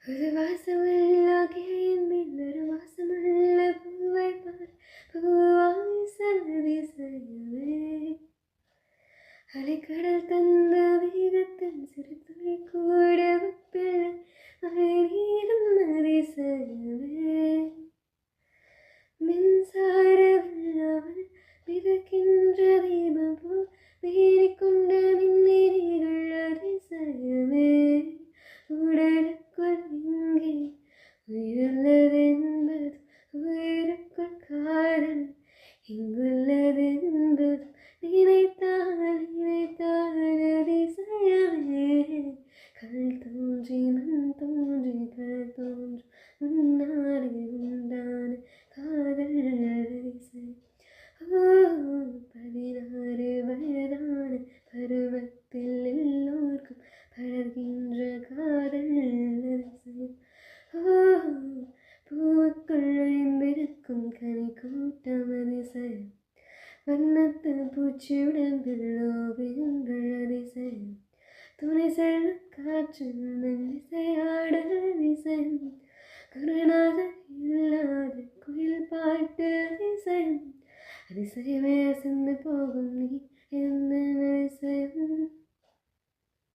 ஒரு வாசமுள்ள கிளியின் ஒரு வாசமுள்ள பூவை பார் பூவாய் சதிசயமே அலைக்கடல் தந்த வேகத்தில் சிறு துளி கூட ஒப்பில்லை அவை நீளும் அதிசயமே மின்சார வெள்ளாமல் மிதக்கின்ற தீபம் போல் வேறிக்கொண்ட மின்னினிகள் அதிசயமே உடலுக்குள் இங்கே உயிருள்ளதென்பது உயிருக்குள் காதல் இங்குள்ளதென்பது நினைத்தால் அதிசயமே கல் தோன்றி மண் தோன்றி கல் தோன்றி முன்னாடி உண்டான காதல் அதிசயம் 16 வயதான பருவத்தில் எல்லோருக்கும் படர்கின்ற காதல் அதிசயம் பூவுக்குள் ஒளிந்திருக்கும் கனி கூட்டம் அதிசயம் வண்ணத்து பூச்சி உடம்பில் ஓவியங்கள் அதிசயம் துணை செல்லும் காற்றில் நன்னிசையாடல் அதிசயம் குருநாதர் இல்லாத குயில் பாட்டு அதிசயம் அதிசயமே அசந்து போகும் நீ என்ன அதிசயம்